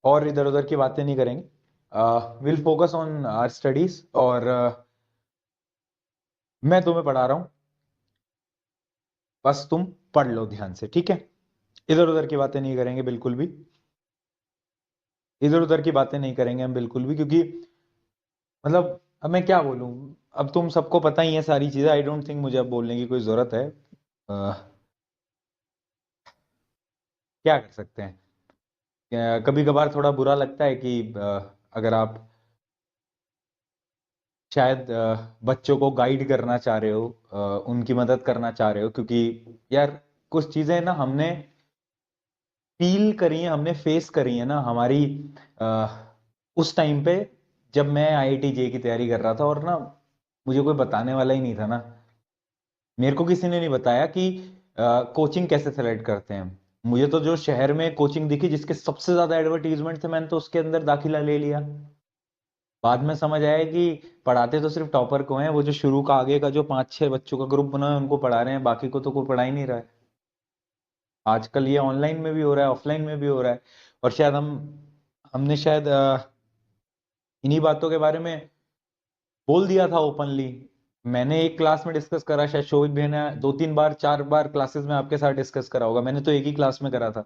और इधर उधर की बातें नहीं करेंगे। Will focus on our studies. और मैं तुम्हें पढ़ा रहा हूँ, बस तुम पढ़ लो ध्यान से, ठीक है। इधर उधर की बातें नहीं करेंगे बिल्कुल भी। इधर उधर की बातें नहीं करेंगे हम बिल्कुल भी, क्योंकि मतलब अब मैं क्या बोलूं। अब तुम सबको पता ही है सारी चीजें। आई डोंट थिंक मुझे अब बोलने की कोई जरूरत है। क्या कर सकते हैं। कभी कभार थोड़ा बुरा लगता है कि अगर आप शायद बच्चों को गाइड करना चाह रहे हो, उनकी मदद करना चाह रहे हो, क्योंकि यार कुछ चीजें ना हमने फील करी है, हमने फेस करी है ना हमारी अ, उस टाइम पे, जब मैं आईआईटी जे की तैयारी कर रहा था। और ना मुझे कोई बताने वाला ही नहीं था ना। मेरे को किसी ने नहीं बताया कि कोचिंग कैसे सेलेक्ट करते हैं। मुझे तो जो शहर में कोचिंग दिखी जिसके सबसे ज्यादा एडवर्टीजमेंट थे, मैंने तो उसके अंदर दाखिला ले लिया। बाद में समझ आया कि पढ़ाते तो सिर्फ टॉपर को हैं। वो जो शुरू का आगे का जो 5-6 बच्चों का ग्रुप बना है उनको पढ़ा रहे हैं, बाकी को तो कोई पढ़ा ही नहीं रहा है। आजकल ये ऑनलाइन में भी हो रहा है, ऑफलाइन में भी हो रहा है। और शायद हमने शायद इन्हीं बातों के बारे में बोल दिया था ओपनली। मैंने एक क्लास में डिस्कस करा, शायद शोभित भैया ने 2-3 बार 4 बार क्लासेस में आपके साथ डिस्कस करा होगा। मैंने तो एक ही क्लास में करा था।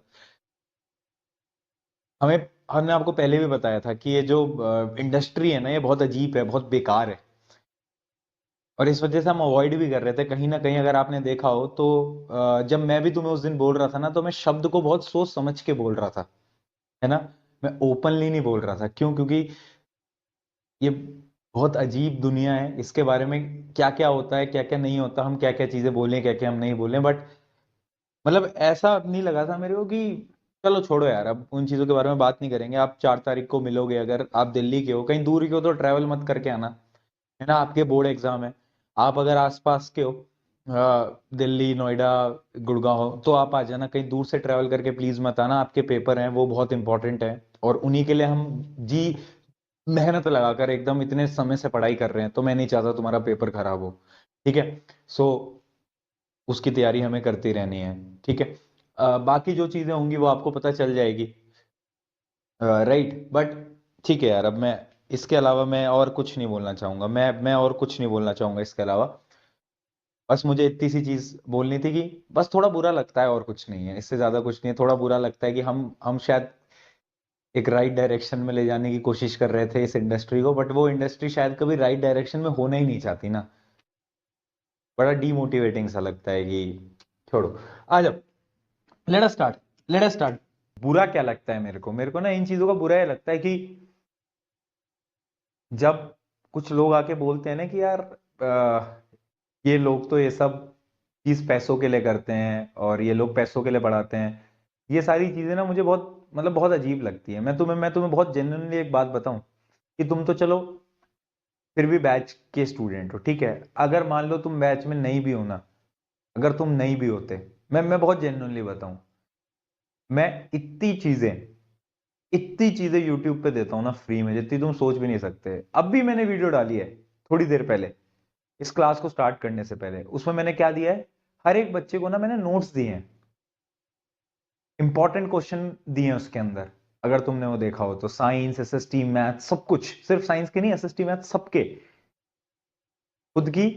हमें हमने आपको पहले भी बताया था कि ये जो इंडस्ट्री है ना, ये बहुत अजीब है, बहुत बेकार है। और इस वजह से हम अवॉइड भी कर रहे थे कहीं ना कहीं। अगर आपने देखा हो तो जब मैं भी तुम्हें उस दिन बोल रहा था ना, तो मैं शब्द को बहुत सोच समझ के बोल रहा था, है ना। मैं ओपनली नहीं बोल रहा था। क्यों? क्योंकि ये बहुत अजीब दुनिया है। इसके बारे में क्या क्या होता है, क्या क्या नहीं होता, हम क्या क्या चीजें बोलें, क्या क्या हम नहीं बोलें। बट मतलब ऐसा नहीं लगा था मेरे को कि चलो छोड़ो यार, अब उन चीजों के बारे में बात नहीं करेंगे। आप 4 तारीख को मिलोगे, अगर आप दिल्ली के हो, कहीं दूर के हो तो ट्रैवल मत करके आना, है ना। आपके बोर्ड एग्जाम है। आप अगर आसपास के हो, दिल्ली, नोएडा, गुड़गांव, तो आप आ जाना। कहीं दूर से ट्रैवल करके प्लीज मत आना। आपके पेपर हैं वो बहुत इंपॉर्टेंट है, और उन्हीं के लिए हम जी मेहनत लगाकर एकदम इतने समय से पढ़ाई कर रहे हैं। तो मैं नहीं चाहता तुम्हारा पेपर खराब हो, ठीक है। सो उसकी तैयारी हमें करती रहनी है, ठीक है। बाकी जो चीजें होंगी वो आपको पता चल जाएगी, राइट। बट ठीक है यार, अब मैं इसके अलावा मैं और कुछ नहीं बोलना चाहूंगा। मैं और कुछ नहीं बोलना चाहूंगा इसके अलावा। बस मुझे इतनी सी चीज बोलनी थी कि बस थोड़ा बुरा लगता है, और कुछ नहीं है, इससे ज्यादा कुछ नहीं है। थोड़ा बुरा लगता है कि हम शायद एक राइट डायरेक्शन में ले जाने की कोशिश कर रहे थे इस इंडस्ट्री को, बट वो इंडस्ट्री शायद कभी राइट डायरेक्शन में होना ही नहीं चाहती ना। बड़ा डीमोटिवेटिंग सा लगता है कि छोड़ो। आ जाओ, let us start, let us start. बुरा क्या लगता है मेरे को ना इन चीजों का बुरा ये लगता है कि जब कुछ लोग आके बोलते हैं ना कि यार ये लोग तो ये सब चीज पैसों के लिए करते हैं, और ये लोग पैसों के लिए पढ़ाते हैं। ये सारी चीजें ना मुझे बहुत मतलब बहुत अजीब लगती है। मैं तुम्हें बहुत जेन्युइनली एक बात बताऊं कि तुम तो चलो फिर भी बैच के स्टूडेंट हो, ठीक है। अगर मान लो तुम बैच में नहीं भी हो ना, अगर तुम नहीं भी होते, मैं बहुत जेन्युइनली बताऊं, मैं इतनी चीजें यूट्यूब पे देता हूँ ना फ्री में, जितनी तुम सोच भी नहीं सकते। अब भी मैंने वीडियो डाली है थोड़ी देर पहले, इस क्लास को स्टार्ट करने से पहले। उसमें मैंने क्या दिया है, हर एक बच्चे को ना मैंने नोट्स दिए हैं, इंपॉर्टेंट क्वेश्चन दिए हैं उसके अंदर। अगर तुमने वो देखा हो तो साइंस, एसएसटी, मैथ, सब कुछ, सिर्फ साइंस के नहीं, एसएसटी, मैथ सबके, खुद की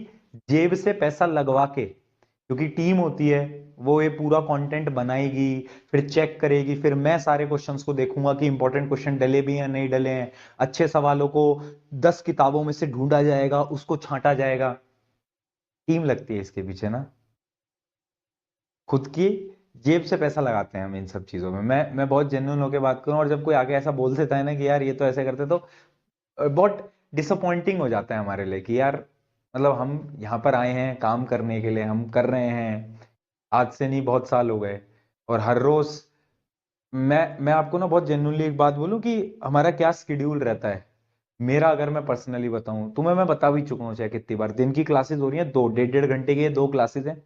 जेब से पैसा लगवा के। क्योंकि टीम होती है, वो ये पूरा कंटेंट बनाएगी, फिर चेक करेगी, फिर मैं सारे क्वेश्चंस को देखूंगा कि इंपॉर्टेंट क्वेश्चन डले भी हैं नहीं डले हैं। अच्छे सवालों को 10 किताबों में से ढूंढा जाएगा, उसको छांटा जाएगा। टीम लगती है इसके पीछे ना। खुद की जेब से पैसा लगाते हैं हम इन सब चीजों में। मैं बहुत जेन्युइन होकर बात करूं, और जब कोई आगे ऐसा बोल देता है ना कि यार ये तो ऐसे करते, तो बहुत डिसअपॉइंटिंग हो जाता है हमारे लिए कि यार मतलब हम यहाँ पर आए हैं काम करने के लिए, हम कर रहे हैं, आज से नहीं बहुत साल हो गए। और हर रोज मैं आपको ना बहुत जेन्युइनली एक बात बोलूं कि हमारा क्या स्केड्यूल रहता है। मेरा अगर मैं पर्सनली बताऊं तुम्हें, मैं बता भी चुका हूं चाहे कितनी बार, दिन की क्लासेस हो रही हैं, 2 1.5 1.5 घंटे की ये 2 क्लासेस हैं।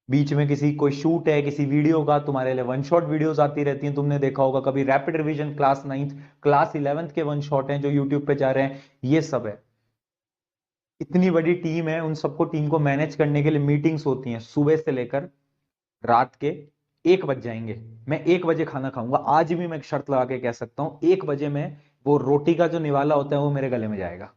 बीच में किसी कोई शूट है किसी वीडियो का, तुम्हारे लिए वन शॉट वीडियोस आती रहती हैं। तुमने देखा होगा कभी rapid revision class 9th, class 11th के वन शॉट हैं जो यूट्यूब पे जा रहे हैं। ये सब है। इतनी बड़ी टीम है, उन सबको टीम को मैनेज करने के लिए मीटिंग्स होती हैं सुबह से लेकर रात के 1 बज जाएंगे, मैं 1 बजे खाना खाऊंगा, आज भी मैं एक शर्त लगा के कह सकता हूं 1 बजे में वो रोटी का जो निवाला होता है वो मेरे गले में जाएगा।